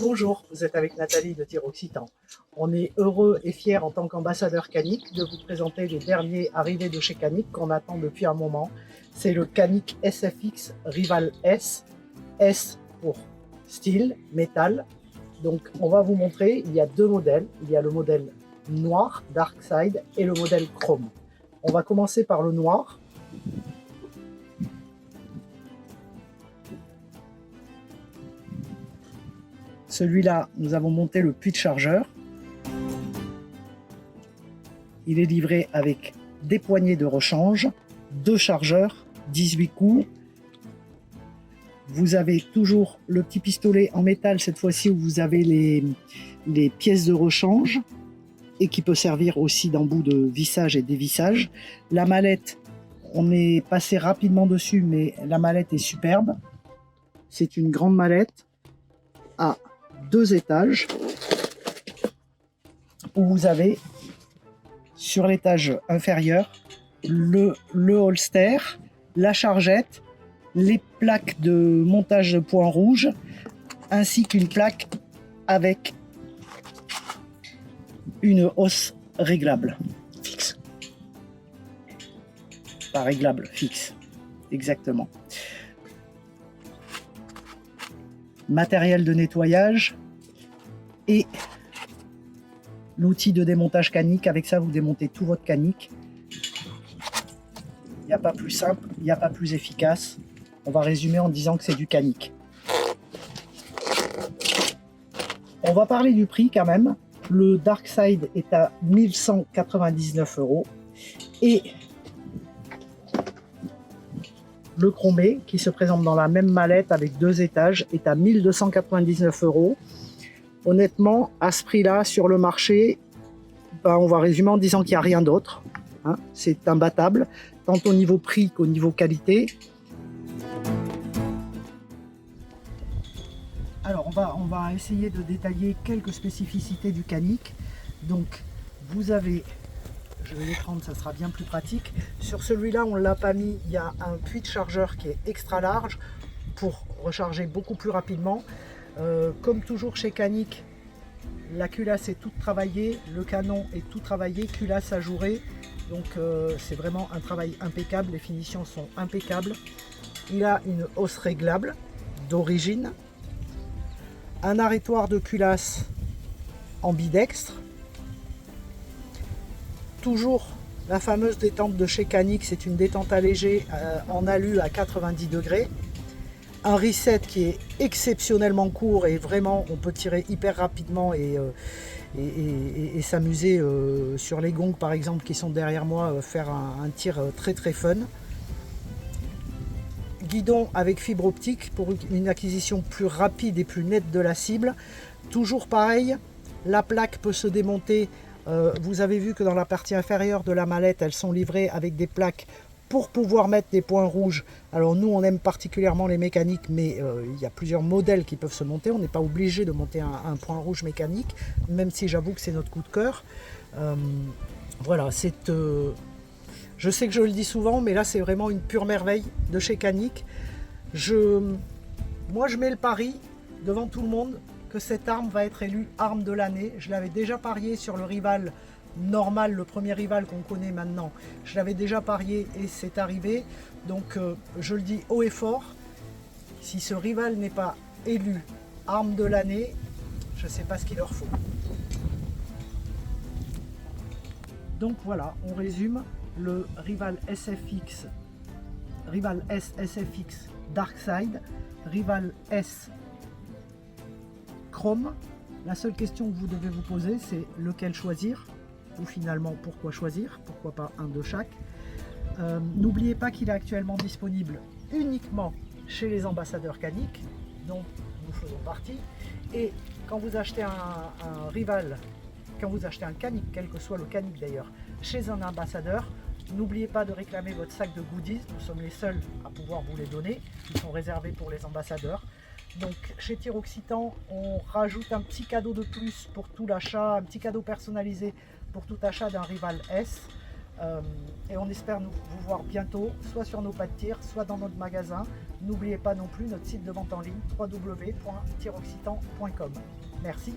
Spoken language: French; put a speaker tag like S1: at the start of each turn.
S1: Bonjour, vous êtes avec Nathalie de Tir Occitan. On est heureux et fiers en tant qu'ambassadeur Canik de vous présenter les derniers arrivés de chez Canik qu'on attend depuis un moment. C'est le Canik SFX Rival S, S pour style, métal. Donc on va vous montrer, il y a deux modèles. Il y a le modèle noir, Dark Side, et le modèle chrome. On va commencer par le noir. Celui-là, nous avons monté le puits de chargeur. Il est livré avec des poignées de rechange, deux chargeurs, 18 coups. Vous avez toujours le petit pistolet en métal, cette fois-ci où vous avez les pièces de rechange et qui peut servir aussi d'embout de vissage et dévissage. La mallette, on est passé rapidement dessus, mais la mallette est superbe. C'est une grande mallette à 2 étages où vous avez sur l'étage inférieur le holster, la chargette, les plaques de montage de points rouges ainsi qu'une plaque avec une hausse réglable fixe. Pas réglable, fixe, exactement. Matériel de nettoyage et l'outil de démontage Canik. Avec ça, vous démontez tout votre Canik. Il n'y a pas plus simple, il n'y a pas plus efficace. On va résumer en disant que c'est du Canik. On va parler du prix quand même. Le Dark Side est à 1199 € et le chromé, qui se présente dans la même mallette avec 2 étages, est à 1299 €. Honnêtement, à ce prix-là, sur le marché, on va résumer en disant qu'il n'y a rien d'autre. Hein, c'est imbattable, tant au niveau prix qu'au niveau qualité. Alors, on va essayer de détailler quelques spécificités du Canik. Donc, vous avez... Je vais les prendre, ça sera bien plus pratique. Sur celui-là, on ne l'a pas mis. Il y a un puits de chargeur qui est extra large pour recharger beaucoup plus rapidement. Comme toujours chez Canik, la culasse est toute travaillée, le canon est tout travaillé, culasse ajourée. Donc c'est vraiment un travail impeccable, les finitions sont impeccables. Il a une hausse réglable d'origine, un arrêtoir de culasse ambidextre. Toujours la fameuse détente de chez Canik, c'est une détente allégée en alu à 90 degrés. Un reset qui est exceptionnellement court et vraiment on peut tirer hyper rapidement et s'amuser sur les gongs par exemple qui sont derrière moi, faire un tir très très fun. Guidon avec fibre optique pour une acquisition plus rapide et plus nette de la cible. Toujours pareil, la plaque peut se démonter. Vous avez vu que dans la partie inférieure de la mallette, elles sont livrées avec des plaques pour pouvoir mettre des points rouges. Alors nous, on aime particulièrement les mécaniques, mais il y a plusieurs modèles qui peuvent se monter. On n'est pas obligé de monter un point rouge mécanique, même si j'avoue que c'est notre coup de cœur. Voilà, c'est... je sais que je le dis souvent, mais là, c'est vraiment une pure merveille de chez Canik. Moi, je mets le pari devant tout le monde que cette arme va être élue arme de l'année. Je l'avais déjà parié sur le rival normal, le premier rival qu'on connaît maintenant. Je l'avais déjà parié et c'est arrivé. Donc je le dis haut et fort, si ce rival n'est pas élu arme de l'année, je ne sais pas ce qu'il leur faut. Donc voilà, on résume le Rival SFX, Rival S SFX Dark Side, Rival S Chrome. La seule question que vous devez vous poser, c'est lequel choisir, ou finalement pourquoi choisir, pourquoi pas un de chaque. N'oubliez pas qu'il est actuellement disponible uniquement chez les ambassadeurs Canik, dont nous faisons partie. Et quand vous achetez un rival, quand vous achetez un Canik, quel que soit le Canik d'ailleurs, chez un ambassadeur, n'oubliez pas de réclamer votre sac de goodies. Nous sommes les seuls à pouvoir vous les donner. Ils sont réservés pour les ambassadeurs. Donc chez Tir Occitan, on rajoute un petit cadeau de plus pour tout l'achat, un petit cadeau personnalisé pour tout achat d'un Rival S. Et on espère vous voir bientôt, soit sur nos pas de tir, soit dans notre magasin. N'oubliez pas non plus notre site de vente en ligne www.tiroccitan.com. Merci.